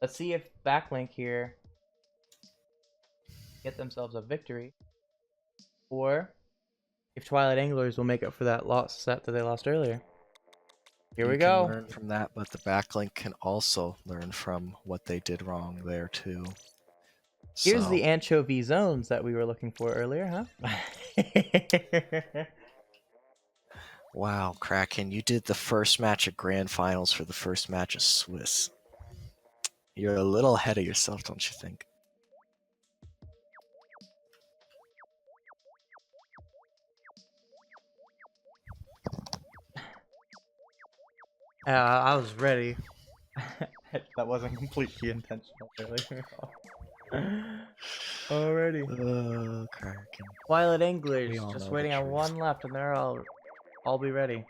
Let's see if Backlink here get themselves a victory, or if Twilight Anglers will make up for that loss set that they lost earlier. Here we go. You can learn from that, but the backlink can also learn from what they did wrong there too. Here's So, the anchovy zones that we were looking for earlier, huh? wow, Kraken, you did the first match of Grand Finals for the first match of Swiss. You're a little ahead of yourself, don't you think? I was ready. That wasn't completely intentional, really. Alrighty. Kraken. Twilight Anglers, We all just know waiting the on truth. one left, and they're all be ready.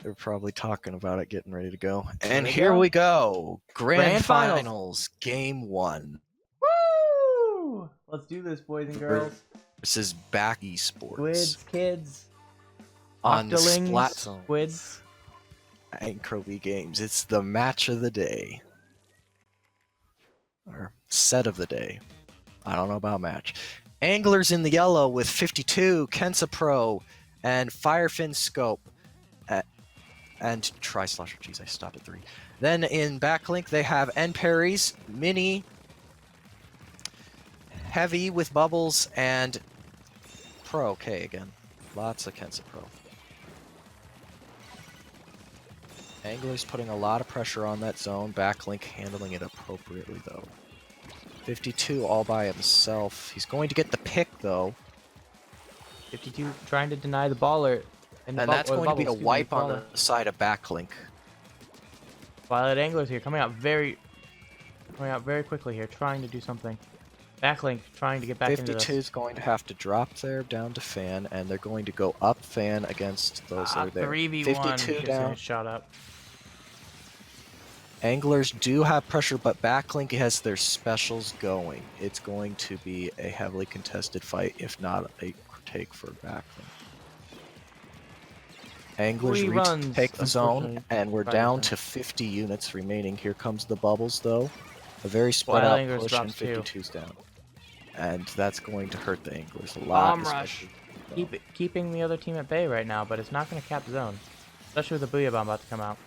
They're probably talking about it, getting ready to go. And we here go. we go. Grand Finals. Finals, Game 1. Woo! Let's do this, boys and girls. This is Back Esports. Squids, kids, On the octolings, Splat Zone. squids. Anchovy Games. It's the match of the day. Or set of the day. I don't know about match. Anglers in the yellow with 52, Kensa Pro, and Firefin Scope. And Tri-Slosher. Jeez, I stopped at 3. Then in Backlink, they have N-Parries, Mini, Heavy with Bubbles, and Pro K again. Lots of Kensa Pro. Anglers putting a lot of pressure on that zone. Backlink handling it appropriately, though. 52 all by himself. He's going to get the pick, though. 52 trying to deny the baller. And that's going to be a wipe on the side of Backlink. Twilight Anglers here, coming out very quickly here, trying to do something. Backlink trying to get back into this. 52 is going to have to drop there down to Fan, and they're going to go up Fan against those that are there. 3v1 52 down. Shot up. Anglers do have pressure, but Backlink has their specials going. It's going to be a heavily contested fight, if not a take for Backlink. Anglers take the zone, and we're down to 50 units remaining. Here comes the bubbles, though. A very spread out push, and 52's down. And that's going to hurt the Anglers a lot. Bomb rush. Keeping the other team at bay right now, but it's not going to cap zone. Especially with the Booyah Bomb about to come out.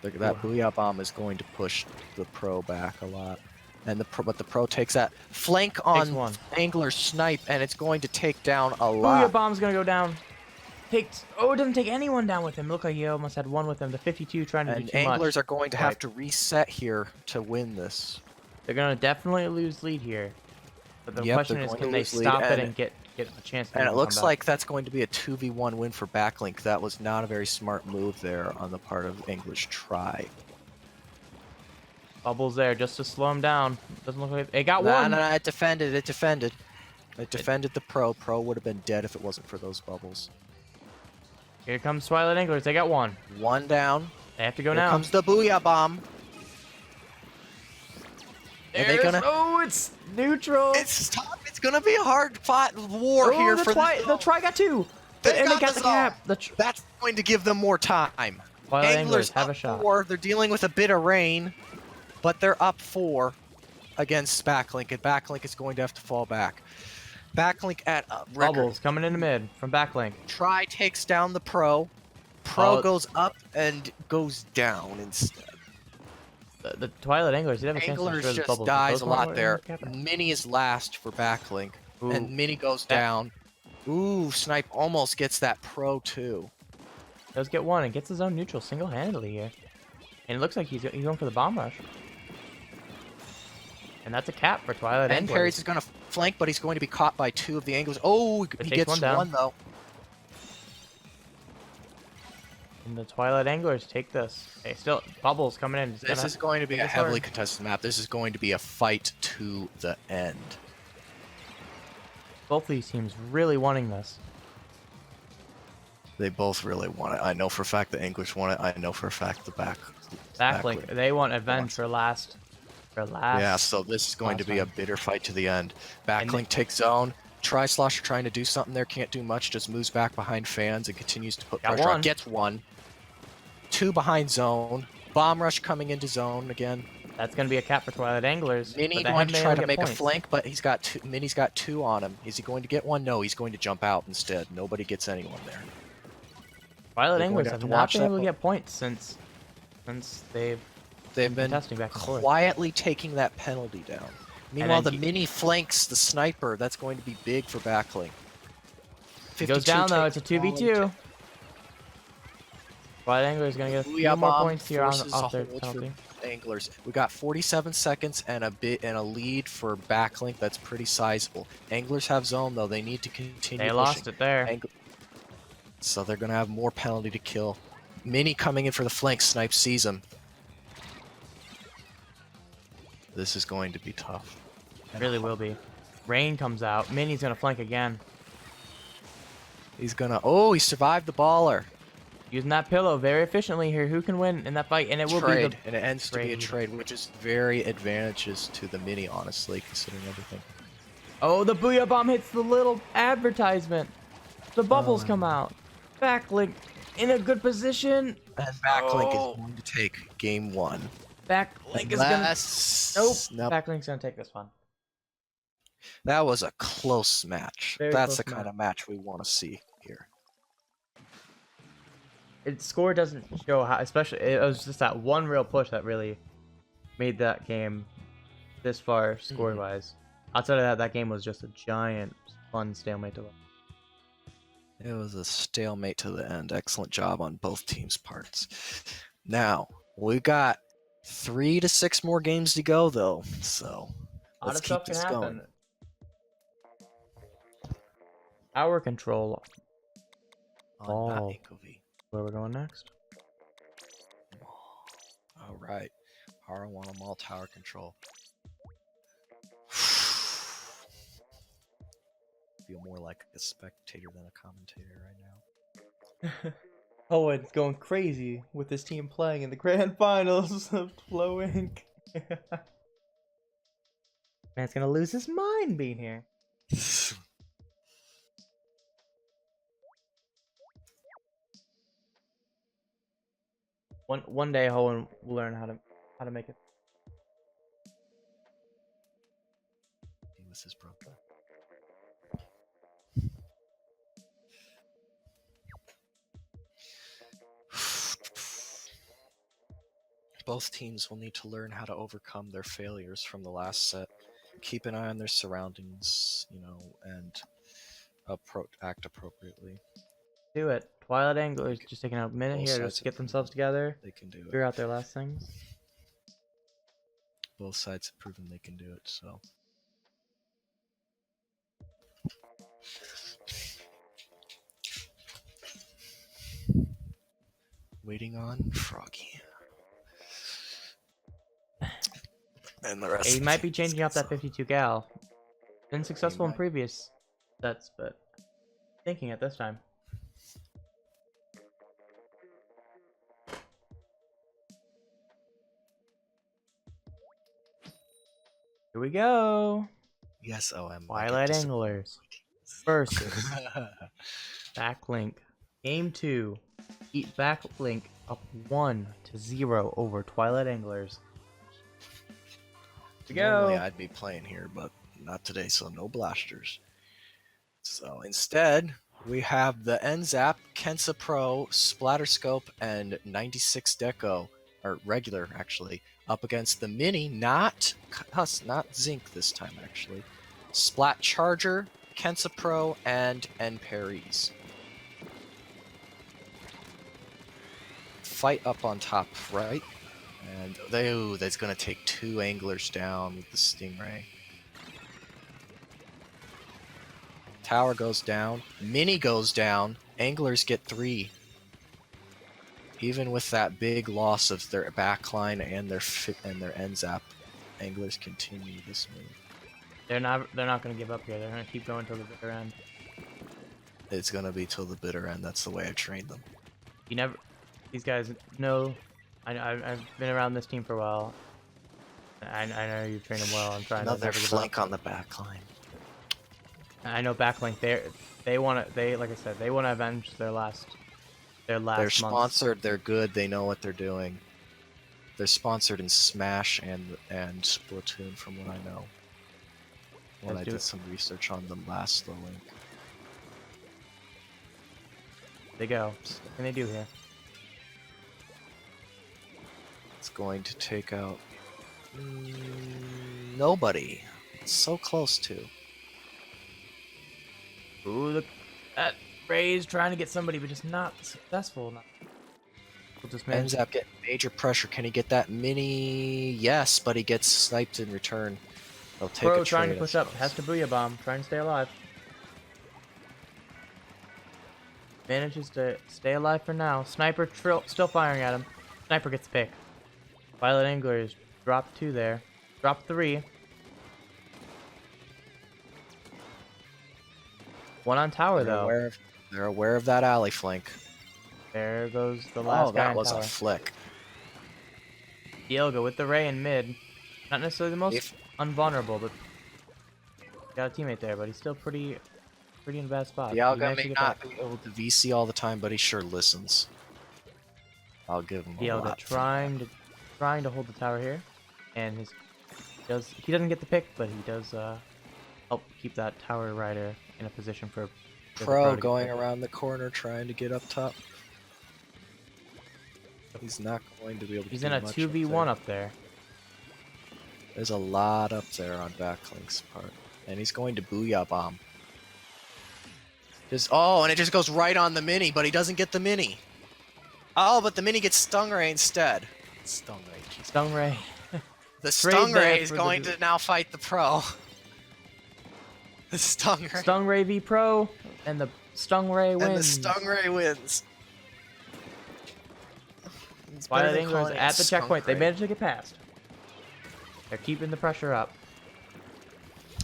That Booyah Bomb is going to push the Pro back a lot. And but the Pro takes that flank on Angler Snipe, and it's going to take down a lot. Booyah Bomb's going to go down. Oh, it doesn't take anyone down with him. Look like he almost had one with him. The 52 trying to do too much. And Anglers are going to have to reset here to win this. They're going to definitely lose lead here. But the question is, can they stop it and get a chance to And it looks like that's going to be a 2v1 win for Backlink. That was not a very smart move there on the part of English Try. Bubbles there just to slow him down. Doesn't look like it got one. No, it defended. It defended. It defended the Pro. Pro would have been dead if it wasn't for those bubbles. Here comes Twilight Anglers. They got one. One down. They have to go now. Here comes the Booyah Bomb. Oh, it's neutral. It's tough. It's gonna be a hard fought war here for the Try got two. And they got the cap. That's going to give them more time. Twilight Anglers have a shot. 4. They're dealing with a bit of rain, but they're up 4 against Backlink, and Backlink is going to have to fall back. Backlink at Bubbles coming into mid from Backlink. Try takes down the Pro. Pro goes up and goes down instead. The Twilight Anglers did have a chance to Anglers just bubbles. Dies a lot there. Mini is last for Backlink, and Mini goes down. Ooh, Snipe almost gets that Pro too. Does get one and gets his own neutral single-handedly here. And it looks like he's going for the bomb rush. And that's a cap for Twilight Anglers. And Parries is going to flank, but he's going to be caught by 2 of the Anglers. Oh, he gets one though. And the Twilight Anglers take this. Hey, still, Bubbles coming in. This is going to be a heavily contested map. This is going to be a fight to the end. Both of these teams really wanting this. They both really want it. I know for a fact the English want it. I know for a fact the Backlink. They want Avenge for last. Yeah, so this is going to be a bitter fight to the end. Backlink takes zone. Tri-Slosher trying to do something there, can't do much, just moves back behind fans and continues to put Got pressure on. one. Gets one. 2 behind zone. Bomb rush coming into zone again. That's going to be a cap for Twilight Anglers. Mini but they going haven't to been try able to get make a points. flank, but Mini's got 2 on him. Is he going to get one? No, he's going to jump out instead. Nobody gets anyone there. Twilight They're going Anglers to have have to not watch been that, able to but- get points since they've They've been testing back and forth. quietly taking that penalty down. Meanwhile, the then Mini flanks the sniper. That's going to be big for Backlink. It goes down though. It's a 2v2. Twilight Anglers going to get a few more points here off their penalty. Anglers. We got 47 seconds and a lead for Backlink. That's pretty sizable. Anglers have zone though. They need to continue. They lost it there. So they're gonna have more penalty to kill. Mini coming in for the flank. Snipe sees him. This is going to be tough. It really will be. Rain comes out. Mini's going to flank again. He's gonna. Oh, he survived the baller. Using that pillow very efficiently here. Who can win in that fight? And it will be the And it ends to be a trade, which is very advantageous to the Mini, honestly, considering everything. Oh, the Booyah Bomb hits the little advertisement. The bubbles come out. Backlink in a good position. And Backlink is going to take game 1. Backlink is gonna. Nope. Backlink's gonna take this one. That was a close match. Very That's close the kind of match we want to see here. Its score doesn't show how, especially it was just that one real push that really made that game this far score-wise. Outside of that, that game was just a giant fun stalemate to watch. It was a stalemate to the end. Excellent job on both teams' parts. Now, we got 3 to 6 more games to go, though. So, let's keep this going. Power control. On Where we're going next? All right. Power 1 on all tower control. Feel more like a spectator than a commentator right now. Owen's going crazy with his team playing in the grand finals of Flow Inc. Man's gonna lose his mind being here. One day Owen will learn how to make it. He was his brother. Both teams will need to learn how to overcome their failures from the last set. Keep an eye on their surroundings, and act appropriately. Do it. Twilight Anglers just taking a minute Both here sides to get have themselves proven together. They can do it. Figure out their last things. Both sides have proven they can do it, so. Waiting on Froggy. And the rest. He might be changing up that 52 gal. Been successful in might. previous sets, but thinking it this time. Here we go. Yes, OM. Twilight Anglers versus Backlink. Game 2. Beat Backlink up 1-0 over Twilight Anglers. Here we go. Normally I'd be playing here, but not today, so no blasters. So instead, we have the NZAP, Kensa Pro, Splatterscope, and 96 Deco, or regular actually, up against the Mini, not Zinc this time actually. Splat Charger, Kensa Pro, and Paris. Fight up on top, right? And that's gonna take 2 anglers down with the Stingray. Tower goes down, Mini goes down, anglers get 3. Even with that big loss of their backline and their NZAP, anglers continue this move. They're not gonna give up here. They're gonna keep going till the bitter end. It's gonna be till the bitter end. That's the way I trained them. These guys know. I've been around this team for a while. I know you've trained them well. I'm trying Another to flank on the backline. I know Backlink. They want to. They like I said. They want to avenge their last They're months. sponsored. They're good. They know what they're doing. They're sponsored in Smash and Splatoon, from what I know. When I did some research on them last, the link. They go. What can they do here? It's going to take out nobody. It's so close to. Ooh, look at Ray's trying to get somebody, but just not successful. Ends up getting major pressure. Can he get that mini? Yes, but he gets sniped in return. He'll take Pro a trying trade, to push up. Has to Booyah Bomb. Trying to stay alive. Manages to stay alive for now. Sniper still firing at him. Sniper gets pick. Violet Anglers drop 2 there. Drop 3. 1 on tower though. They're aware of that alley flank. There goes the last guy that on was tower. a flick. Dialga with the Ray in mid. Not necessarily the most unvulnerable, but got a teammate there, but he's still pretty in a bad spot. Dialga may not be able to VC all the time, but he sure listens. I'll give him a lot. Dialga trying to hold the tower here, and he doesn't get the pick, but he does help keep that tower rider in a position for Pro going around the corner trying to get up top. He's not going to be able to. He's in a 2v1 up there. There's a lot up there on Backlink's part, and he's going to Booyah Bomb. And it just goes right on the mini, but he doesn't get the mini. Oh, but the mini gets Stingray instead. Stingray. The Stingray is going to now fight the Pro. The Stingray. Stingray v Pro, and the Stingray wins. And the Stingray wins. Twilight Anglers at the checkpoint. They managed to get past. They're keeping the pressure up.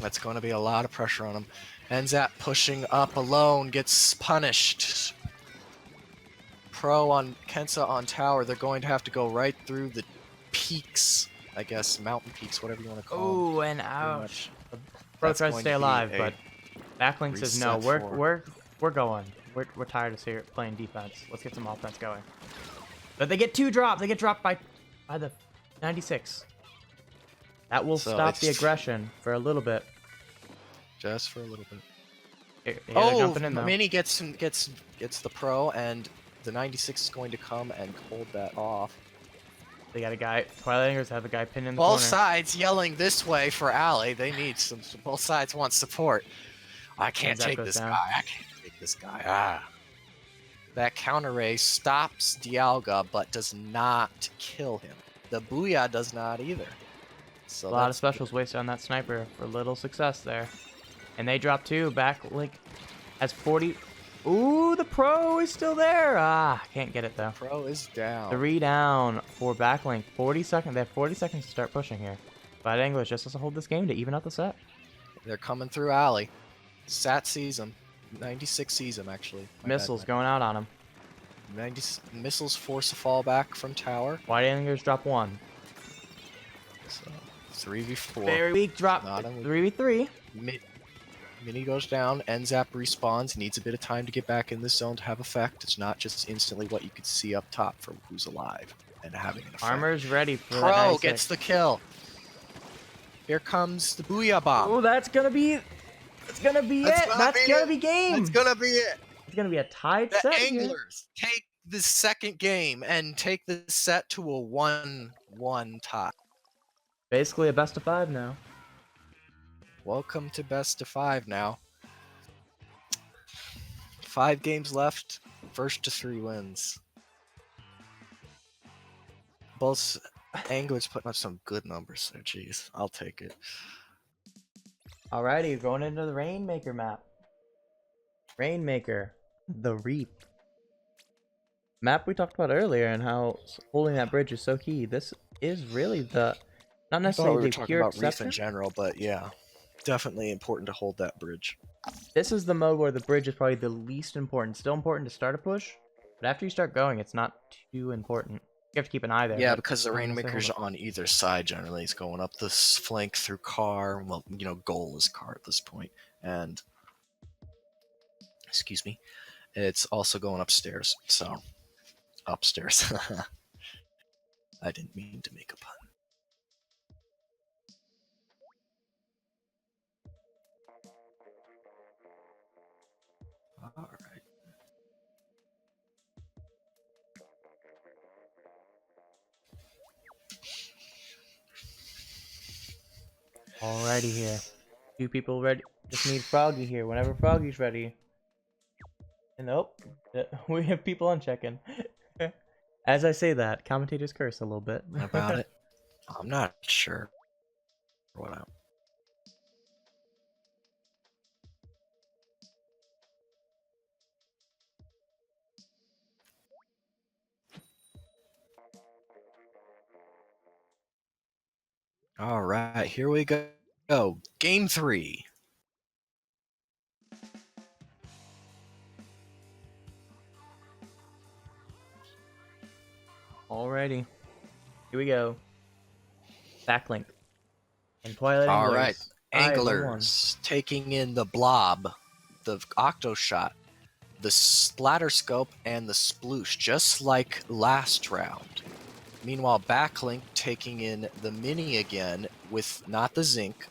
That's going to be a lot of pressure on him. Enzap pushing up alone gets punished. Pro on Kensa on tower. They're going to have to go right through the peaks, I guess, mountain peaks, whatever you want to call them. Ooh, and ouch. Pro tries to stay alive, but Backlink says no. We're going. We're tired of playing defense. Let's get some offense going. But they get 2 drops. They get dropped by the 96. That will stop the aggression for a little bit. Just for a little bit. Mini gets the Pro, and the 96 is going to come and hold that off. They got a guy. Twilight Anglers have a guy pinned in the corner. Both sides yelling this way for alley. They need some. Both sides want support. I can't take this guy. I can't take this guy. That counter ray stops Dialga, but does not kill him. The Booyah does not either. So a lot of specials wasted on that sniper for little success there. And they drop 2. Backlink has 40. Ooh, the Pro is still there. Can't get it though. Pro is down. 3 down for Backlink. 40 seconds. They have 40 seconds to start pushing here. But English just has to hold this game to even out the set. They're coming through alley. Sat sees him. 96 sees him actually. Missiles going out on him. 90 missiles force a fallback from tower. White Anglers drop 1. So 3v4. Very weak drop. 3v3. Mini goes down. Enzap respawns. Needs a bit of time to get back in this zone to have effect. It's not just instantly what you could see up top from who's alive and having an effect. Armor's ready for Pro gets the kill. Here comes the Booyah Bomb. Oh, that's gonna be it. That's gonna be game. It's gonna be it. It's gonna be a tied set. The Anglers take the second game and take the set to a 1-1 tie. Basically a best of 5 now. Welcome to best of 5 now. 5 games left. First to 3 wins. Both Anglers putting up some good numbers there. Jeez, I'll take it. Alrighty, going into the Rainmaker map. Rainmaker, the Reap. Map we talked about earlier and how holding that bridge is so key. This is really not necessarily the pure exception in general, but yeah, definitely important to hold that bridge. This is the mode where the bridge is probably the least important. Still important to start a push, but after you start going, it's not too important. You have to keep an eye there. Yeah, because the Rainmaker's on either side generally. He's going up this flank through car. Well, goal is car at this point. And Excuse me. It's also going upstairs. So, upstairs. I didn't mean to make a pun. All right. Alrighty here. Two people ready. Just need Froggy here. Whenever Froggy's ready. And nope, we have people on check-in. As I say that, commentators curse a little bit. About it. I'm not sure what I. All right, here we go. Game 3. Alrighty, here we go. Backlink and Twilight All Anglers. right, 5-1. Anglers taking in the Blob, the Octo Shot, the Splatter Scope, and the Sploosh, just like last round. Meanwhile, Backlink taking in the Mini again with not the Zinc,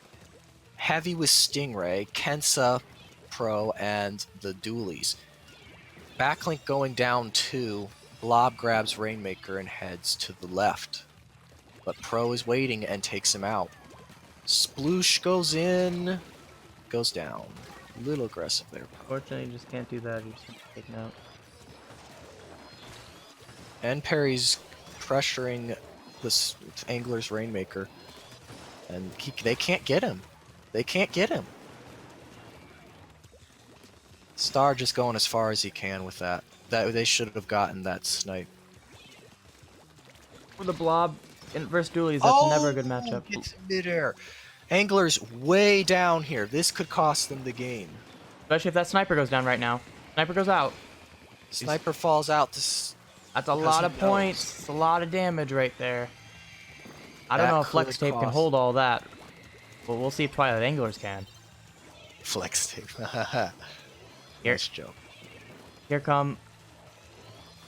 Heavy with Stingray, Kensa Pro, and the Dualies. Backlink going down 2, Blob grabs Rainmaker and heads to the left. But Pro is waiting and takes him out. Sploosh goes in, goes down. A little aggressive there. Fortunately, you just can't do that. You just have to take him out. And Perry's pressuring this Angler's Rainmaker. And they can't get him. They can't get him. Star just going as far as he can with that. They should have gotten that snipe. For the Blob versus Dualies, that's never a good matchup. It's midair. Angler's way down here. This could cost them the game. Especially if that sniper goes down right now. Sniper goes out. Sniper falls out. That's a lot of points. It's a lot of damage right there. I don't know if Flex Tape can hold all that. But we'll see if Twilight Anglers can. Flex Tape. Nice joke. Here come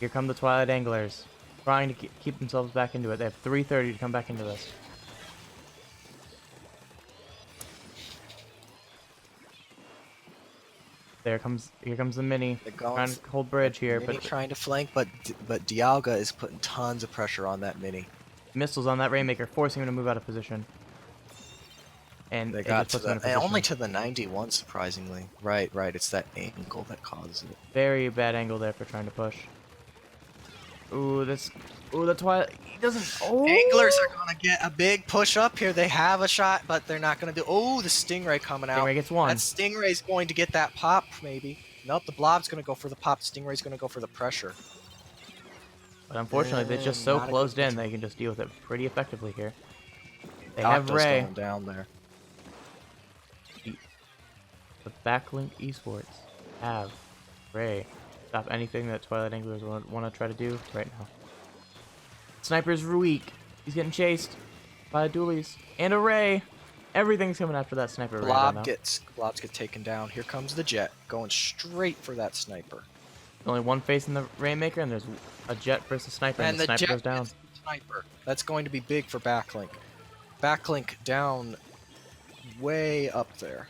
the Twilight Anglers. Trying to keep themselves back into it. They have 3:30 to come back into this. Here comes the Mini. Trying to hold bridge here, Mini but trying to flank, but Dialga is putting tons of pressure on that Mini. missiles on that Rainmaker, forcing him to move out of position. And they got to only to the 91, surprisingly. Right. It's that angle that causes it. Very bad angle there for trying to push. Ooh, the Twilight. He doesn't. Oh. Anglers are gonna get a big push up here. They have a shot, but they're not gonna do. Oh, the Stingray coming out. Stingray gets one. That Stingray's going to get that pop, maybe. Nope, the Blob's gonna go for the pop. Stingray's gonna go for the pressure. But unfortunately, they're just so closed in. They can just deal with it pretty effectively here. They have Ray. Going down there. The Backlink Esports have Ray. Stop anything that Twilight Anglers want to try to do right now. Sniper's weak. He's getting chased by Dualies and a Ray. Everything's coming after that sniper. Blobs get taken down. Here comes the Jet, going straight for that sniper. Only one face in the Rainmaker, and there's a Jet versus sniper, and the sniper goes down. Sniper. That's going to be big for Backlink. Backlink down way up there.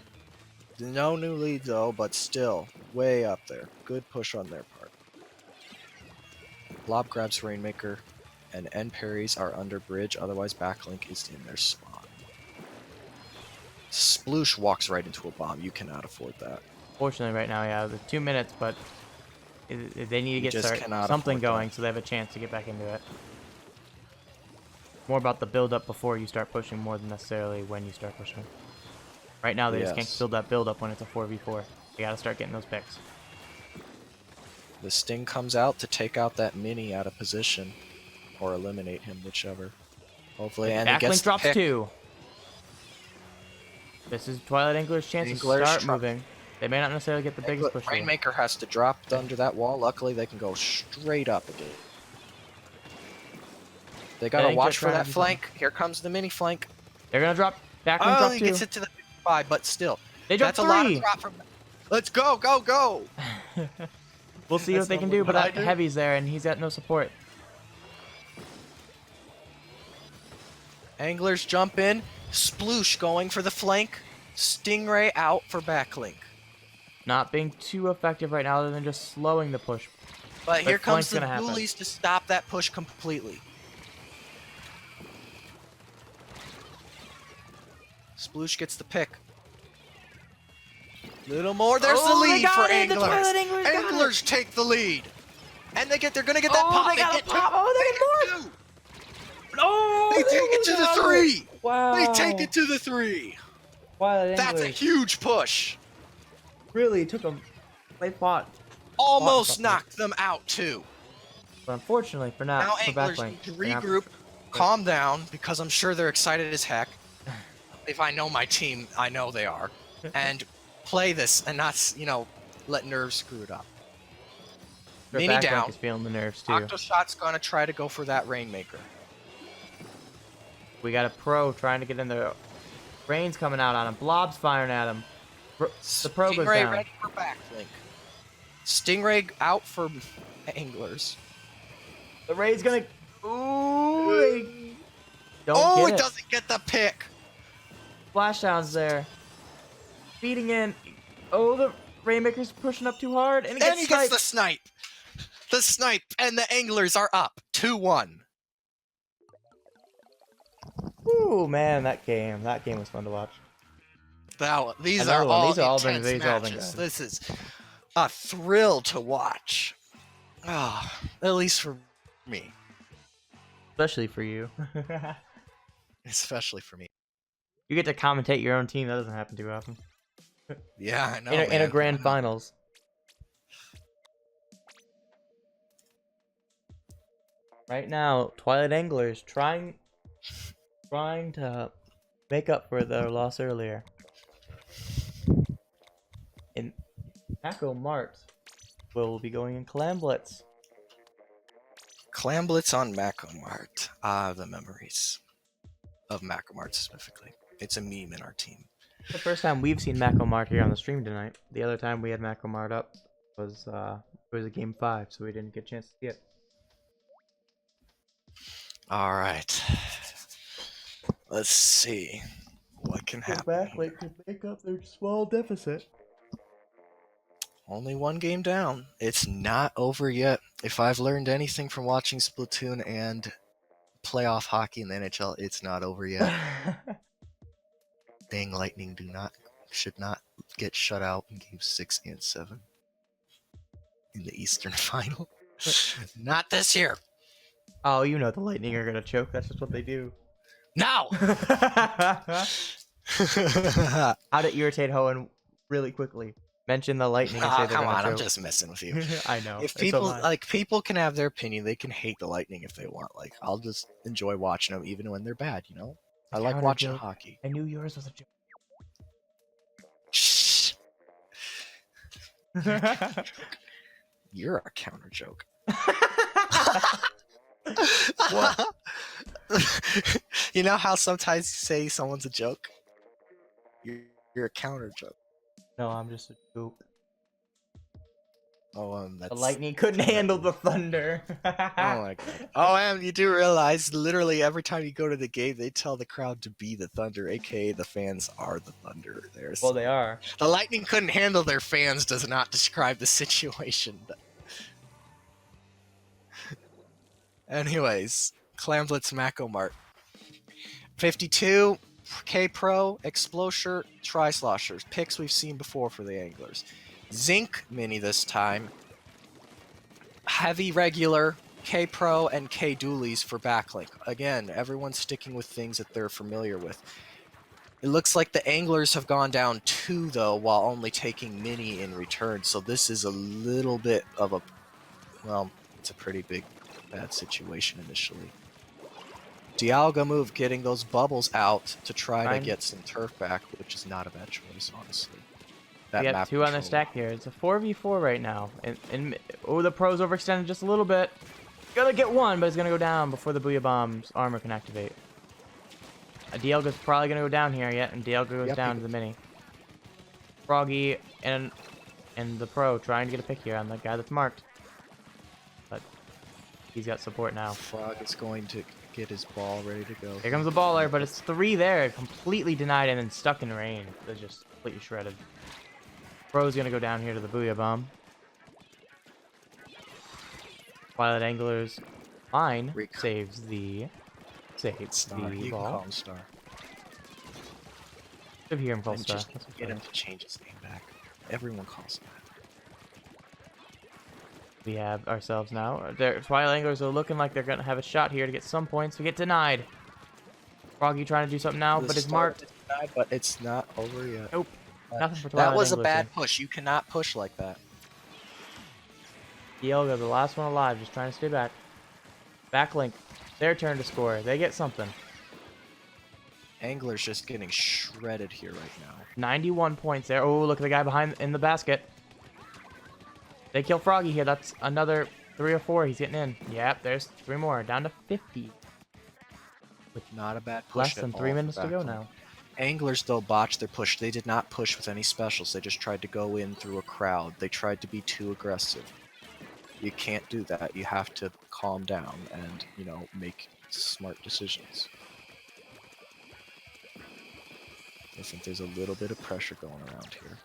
No new lead though, but still way up there. Good push on their part. Blob grabs Rainmaker, and end parries are under bridge, otherwise Backlink is in their spawn. Sploosh walks right into a bomb. You cannot afford that. Fortunately, right now, yeah, the 2 minutes, but they need to get something going so they have a chance to get back into it. More about the build-up before you start pushing more than necessarily when you start pushing. Right now, they just can't build that build-up when it's a 4v4. They gotta start getting those picks. The Sting comes out to take out that Mini out of position, or eliminate him, whichever. Hopefully, and it gets drops 2. This is Twilight Angler's chance to start moving. They may not necessarily get the biggest push. Rainmaker has to drop under that wall. Luckily, they can go straight up again. They gotta watch for that flank. Here comes the Mini flank. They're gonna drop. Backlink drop 2. He gets it to the 55, but still. They dropped 3. That's a lot of drop from. Let's go, go, go! We'll see what they can do, but that heavy's there, and he's got no support. Anglers jump in. Sploosh going for the flank. Stingray out for Backlink. Not being too effective right now, other than just slowing the push. But here comes the flank's gonna Ghoulies to stop that push completely. Sploosh gets the pick. Little more. There's the lead for Anglers. Anglers take the lead. And they're gonna get that pop. They got a pop. Oh, they get more. No! They take it to the 3. Wow. They take it to the 3. Twilight That's a huge push. Really took them. They fought. Almost knocked them out too. But unfortunately for now for Anglers Backlink, need to regroup, calm down, because I'm sure they're excited as heck. If I know my team, I know they are. And play this and not, let nerves screw it up. Mini Backlink down. is feeling the nerves too. Octoshot's gonna try to go for that Rainmaker. We got a pro trying to get in there. Rain's coming out on him. Blob's firing at him. The pro goes Stingray down. ready for Backlink. Stingray out for Anglers. The Ray's gonna. Ooh! Don't get it doesn't get the pick. Splashdown's there. Feeding in. Oh, the Rainmaker's pushing up too hard, and he gets the snipe. The snipe, and the Anglers are up 2-1. Ooh, man, that game was fun to watch. These are all been matches. good. This is a thrill to watch. At least for me. Especially for you. Especially for me. You get to commentate your own team. That doesn't happen too often. Yeah, I know. In a grand finals. Right now, Twilight Anglers trying to make up for their loss earlier. And Mako Mart will be going in Clamblitz. Clamblitz on Mako Mart. The memories of Mako Mart specifically. It's a meme in our team. The first time we've seen Mako Mart here on the stream tonight. The other time we had Mako Mart up was a game 5, so we didn't get a chance to see it. All right. Let's see what can happen. Backlink could make up their small deficit. Only one game down. It's not over yet. If I've learned anything from watching Splatoon and playoff hockey in the NHL, it's not over yet. Dang, Lightning should not get shut out in games 6 and 7 in the Eastern Final. Not this year. Oh, you know the Lightning are gonna choke. That's just what they do. No. How to irritate Hoenn really quickly. Mention the Lightning and say they're come gonna on, choke. I'm just messing with you. I know. If people can have their opinion, they can hate the Lightning if they want. Like, I'll just enjoy watching them even when they're bad, I like watching hockey. I knew yours was a joke. Shh. You're a counter joke. What? You know how sometimes you say someone's a joke? You're a counter joke. No, I'm just a joke. Oh, that's... The Lightning couldn't handle the thunder. Oh my god. Oh, and you do realize, literally every time you go to the game, they tell the crowd to be the thunder, aka the fans are the thunder. Well, they are. The Lightning couldn't handle their fans does not describe the situation. Anyways, Clamblitz Mako Mart. 52, K-Pro, Explosher, Tri-Sloshers. Picks we've seen before for the Anglers. Zinc Mini this time. Heavy Regular, K-Pro, and K-Dualies for Backlink. Again, everyone's sticking with things that they're familiar with. It looks like the Anglers have gone down 2, though, while only taking Mini in return. So this is a little bit of a... Well, it's a pretty bad situation initially. Dialga move, getting those bubbles out to try to get some turf back, which is not a bad choice, honestly. We have 2 on the stack here. It's a 4v4 right now. And oh, the pro's overextended just a little bit. Gonna get 1, but it's gonna go down before the Booyah Bomb's armor can activate. Dialga's probably gonna go down here yet, and Dialga goes down to the mini. Froggy and And the pro trying to get a pick here on the guy that's marked. But he's got support now. Frog is going to get his ball ready to go. Here comes the baller, but it's 3 there. Completely denied and then stuck in range. They're just completely shredded. Pro's going to go down here to the Booyah Bomb. Twilight Angler's line saves the Star. You can ball. call him Star. Should hear him call And Star. just get him to change his name back. Everyone calls him that. We have ourselves now. Their Twilight Anglers are looking like they're going to have a shot here to get some points. We get denied. Froggy trying to do something now, but it's marked. Denied, but it's not over yet. Nope. Nothing for Twilight That was a Anglers bad here. push. You cannot push like that. Dielga, the last one alive, just trying to stay back. Backlink, their turn to score. They get something. Angler's just getting shredded here right now. 91 points there. Oh, look at the guy behind in the basket. They kill Froggy here. That's another 3 or 4. He's getting in. Yep, there's 3 more. Down to 50. Not a bad push. Less than at 3 all minutes for to go Backlink. now. Anglers, though, botched their push. They did not push with any specials. They just tried to go in through a crowd. They tried to be too aggressive. You can't do that. You have to calm down and, you know, make smart decisions. I think there's a little bit of pressure going around here.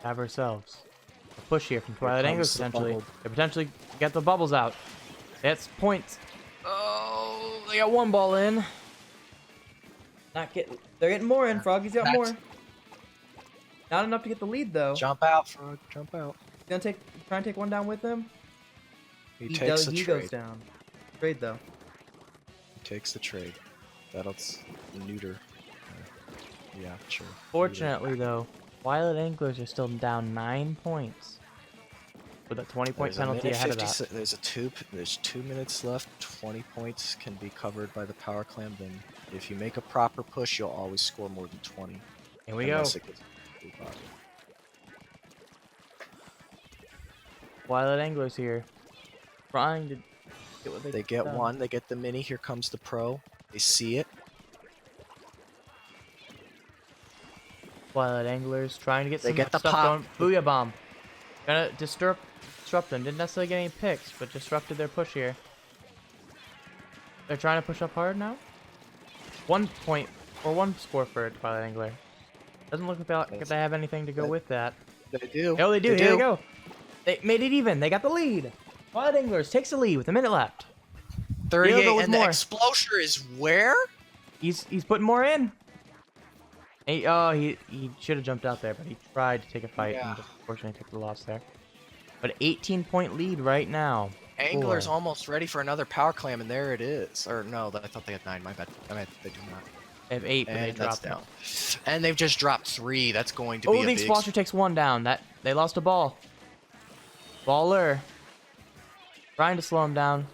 Have ourselves a push here from Twilight comes Anglers the potentially. bubble. They potentially get the bubbles out. It's points. Oh, they got 1 ball in. They're getting more in. Froggy's got more. Not enough to get the lead though. Jump out, Frog. Jump out. He's gonna try and take 1 down with him. He takes the he trade. goes down. Trade though. He takes the trade. That'll neuter. Yeah, sure. Fortunately though, Twilight Anglers are still down 9 points. With a 20-point penalty ahead of that. There's 2 minutes left. 20 points can be covered by the power clam. Then, if you make a proper push, you'll always score more than 20. Here we go. Unless it gets too hard. Twilight Anglers here, trying to get what They get one. They get the mini. Here comes the pro. They see it. Twilight Anglers trying to get They some get the stuff pop. going. Booyah Bomb. Gonna disrupt them. Didn't necessarily get any picks, but disrupted their push here. They're trying to push up hard now. 1 point or 1 score for Twilight Angler. Doesn't look like they have anything to go with that. They do. Oh, they do. Here they go. They made it even. They got the lead. Twilight Anglers takes the lead with a minute left. 38, Diego with and more. the explosion is where? He's putting more in. He should have jumped out there, but he tried to take a fight and unfortunately took the loss there. But 18-point lead right now. Angler's for- almost ready for another power clam, and there it is. Or no, I thought they had 9. My bad. I meant they do not. They have 8, but they And that's dropped down. And they've just dropped 3. That's going to Oh, be a the big. Explosion takes 1 down. They lost a ball. Baller. Trying to slow him down.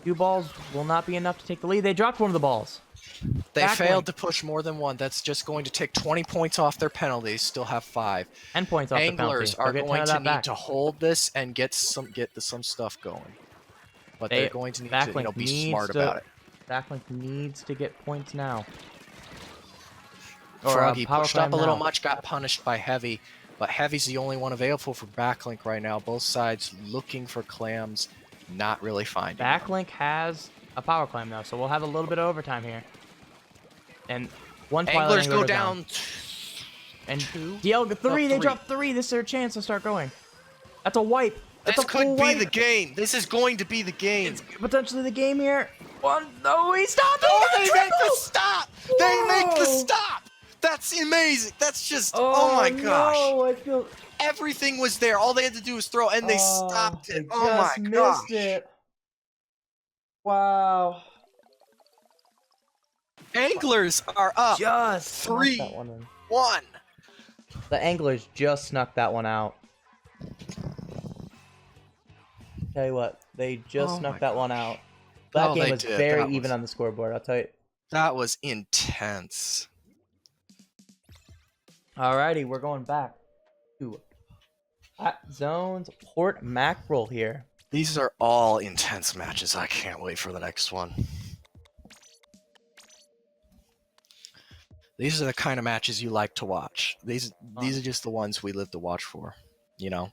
2 balls will not be enough to take the lead. They dropped 1 of the balls. They Backlink. failed to push more than 1. That's just going to take 20 points off their penalties. Still have 5. 10 points off the Anglers penalty. are They'll get 10 going of to that need back. to hold this and get some stuff going. But they're going to need to Backlink be needs smart to- about it. Backlink needs to get points now. Froggy power pushed up clam a little now. much, got punished by Heavy. But Heavy's the only one available for Backlink right now. Both sides looking for clams, not really finding them. Backlink has a power climb though, so we'll have a little bit of overtime here. And 1 Twilight Anglers Angler go down. And 2. Dielga 3, they 3. dropped 3. This is their chance to start going. That's a wipe. That's This a full could be wipe. the game. This is going to be the game. It's potentially the game here. 1, no, he stopped. Oh, He they got make the triple! stop! They make the Whoa! stop! That's amazing. That's just, oh my gosh. No, I feel. Everything was there. All they had to do was throw, and they stopped it. They Oh my just missed gosh. it. Wow. Anglers are up Just 3-1. snuck that one in. The Anglers just snuck that one out. Tell you what, they just Oh snuck my that one out. That Oh, game they was did. very That was- even on the scoreboard, I'll tell you. That was intense. Alrighty, we're going back to Hot Zones Port Mackerel here. These are all intense matches. I can't wait for the next one. These are the kind of matches you like to watch. These are just the ones we live to watch for. You know,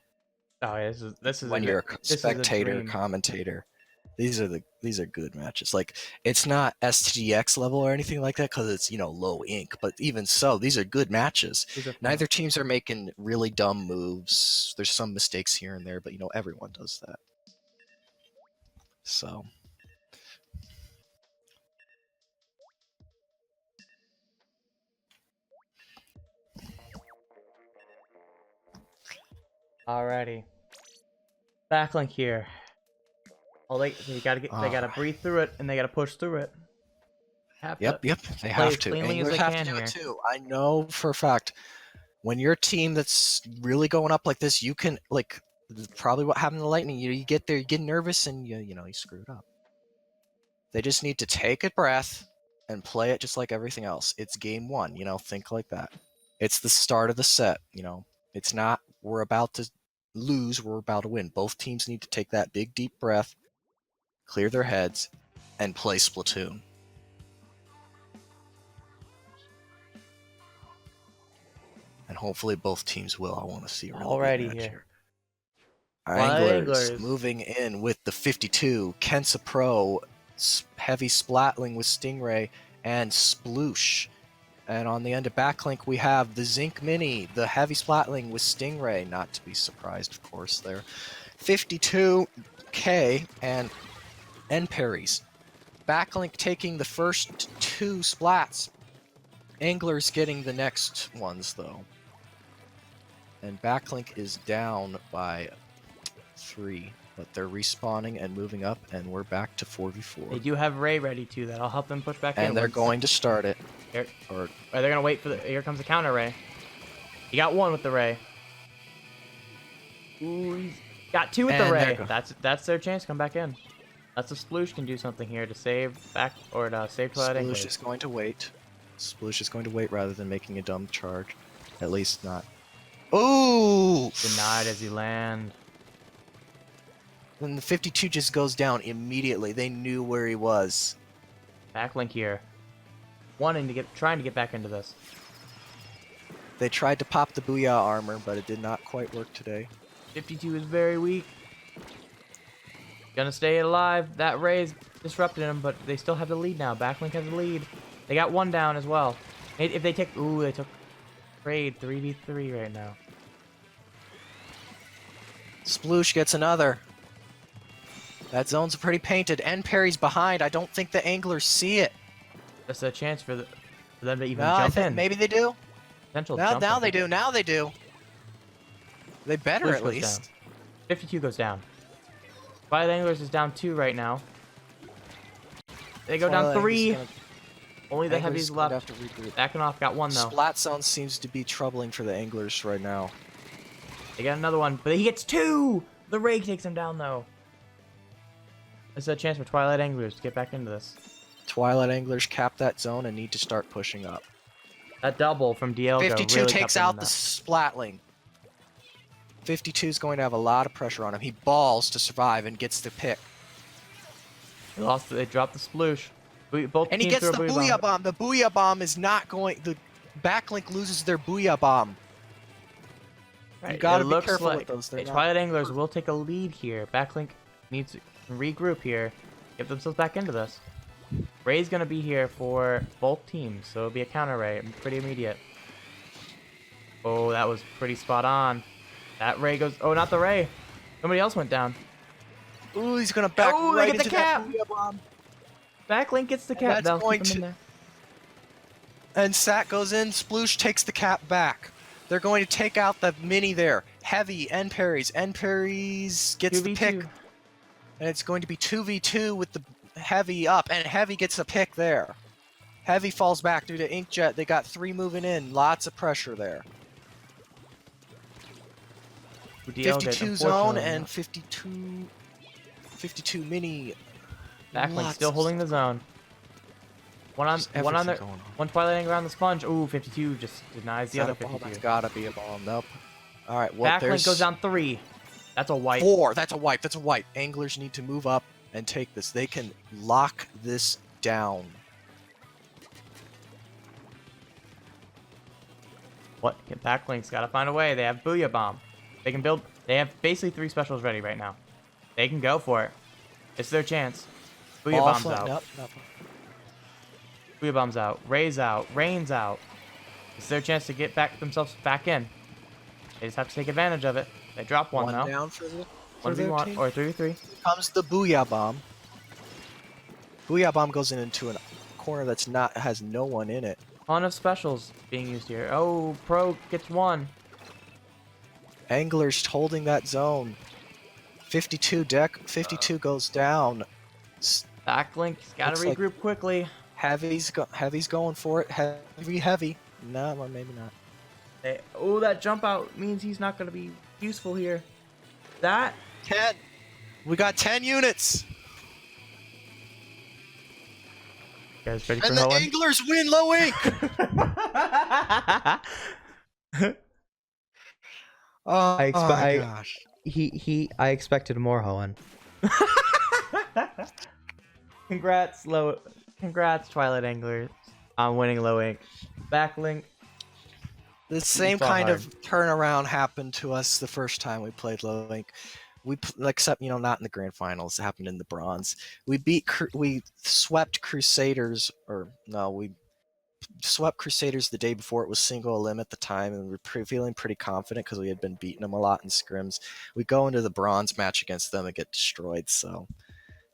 Oh, yeah, this is when you're a this is a spectator, dream. commentator. These are good matches. Like, it's not STX level or anything like that because it's, low ink. But even so, these are good matches. These are fun. Neither teams are making really dumb moves. There's some mistakes here and there, but everyone does that. So. Alrighty. Backlink here. Oh, they gotta breathe through it, and they gotta push through it. Yep, they play have as to. cleanly as Anglers they have can to do here. it too. I know for a fact, when you're a team that's really going up like this, you can, like, probably what happened to Lightning. You get there, you get nervous, and you screw it up. They just need to take a breath and play it just like everything else. It's game one, think like that. It's the start of the set, It's not we're about to lose, we're about to win. Both teams need to take that big deep breath, clear their heads, and play Splatoon. And hopefully both teams will. I want to see a really good match here. Anglers moving in with the 52, Kensa Pro, heavy splatling with Stingray, and Sploosh. And on the end of Backlink, we have the Zinc Mini, the heavy splatling with Stingray. Not to be surprised, of course, there. 52K and N-Parries. Backlink taking the first 2 splats. Anglers getting the next ones, though. And Backlink is down by 3, but they're respawning and moving up, and we're back to 4v4. They do have Ray ready too. That'll help them push back in. And they're going to start it. Or they're gonna wait for the. Here comes the counter Ray. He got 1 with the Ray. Ooh, he's got 2 with the Ray. That's their chance to come back in. That's if Sploosh can do something here to save back or to save Twilight. Sploosh is going to wait. Sploosh is going to wait rather than making a dumb charge. At least not. Ooh! Denied as he land. Then the 52 just goes down immediately. They knew where he was. Backlink here. Trying to get back into this. They tried to pop the Booyah armor, but it did not quite work today. 52 is very weak. Gonna stay alive. That Ray's disrupted him, but they still have the lead now. Backlink has the lead. They got 1 down as well. If they take... Ooh, they took... Raid 3v3 right now. Sploosh gets another. That zone's pretty painted. N-Parry's behind. I don't think the anglers see it. That's a chance for them to even jump in. Maybe they do. Now they do. Now they do. They better at least. Down. 52 goes down. Twilight Anglers is down 2 right now. They go down 3. Only the heavies left. Backing off, got 1 though. Splat zone seems to be troubling for the anglers right now. They got another one, but he gets 2! The Ray takes him down though. It's a chance for Twilight Anglers to get back into this. Twilight Anglers cap that zone and need to start pushing up. That double from Dialga 52 really takes out the Splatling. 52 is going to have a lot of pressure on him. He balls to survive and gets the pick. They dropped the Sploosh. Both and he gets the Booyah Bomb. The Booyah Bomb is not going... The Backlink loses their Booyah Bomb. Right. You gotta be careful with those. Twilight Anglers will take a lead here. Backlink needs to regroup here. Get themselves back into this. Ray's gonna be here for both teams, so it'll be a counter Ray. Pretty immediate. Oh, that was pretty spot on. That Ray goes... Oh, not the Ray. Somebody else went down. Ooh, he's gonna back right into that Booyah Bomb. Backlink gets the cap. They'll keep him in there. And Sat goes in. Sploosh takes the cap back. They're going to take out the mini there. Heavy, N-Parries. N-Parries gets the pick. And it's going to be 2v2 with the Heavy up. And Heavy gets a pick there. Heavy falls back due to Inkjet. They got 3 moving in. Lots of pressure there. 52 zone and 52 mini. Backlink still holding the zone. One Twilight Angler on the sponge. Ooh, 52 just denies the other 52. That's gotta be a ball. Nope. All right. Well, Backlink goes down 3. That's a wipe. 4. That's a wipe. That's a wipe. Anglers need to move up and take this. They can lock this down. What? Backlink's got to find a way. They have Booyah Bomb. They can build. They have basically 3 specials ready right now. They can go for it. It's their chance. Booyah Bomb's out. Nope, nope. Booyah Bomb's out. Ray's out. Rain's out. It's their chance to get themselves back in. They just have to take advantage of it. They drop one now. Down for the 1v1 or 3v3. Comes the Booyah Bomb. Booyah Bomb goes into a corner that's has no one in it. Ton of specials being used here. Oh, Pro gets 1. Anglers holding that zone. 52 goes down. Backlink's got to Looks like- regroup quickly. Heavy's going for it. Heavy. No, well, maybe not. Oh, that jump out means he's not going to be useful here. That 10. We got 10 units. You guys ready for And the Hoenn? Anglers win low ink. Oh, I my gosh. I expected more Hoenn. Congrats Twilight Anglers on winning low ink. Backlink. The same fought kind hard. of turnaround happened to us the first time we played low ink. Except not in the grand finals. It happened in the bronze. We swept Crusaders, we swept Crusaders the day before. It was single elim at the time, and we were feeling pretty confident because we had been beating them a lot in scrims. We go into the bronze match against them and get destroyed. So,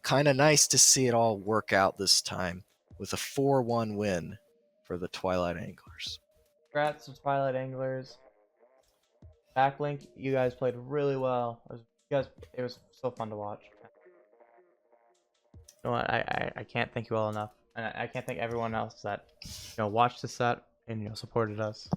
kind of nice to see it all work out this time with a 4-1 win for the Twilight Anglers. Congrats to Twilight Anglers. Backlink, you guys played really well. It was so fun to watch. You know what? I can't thank you all enough, and I can't thank everyone else that watched the set and supported us.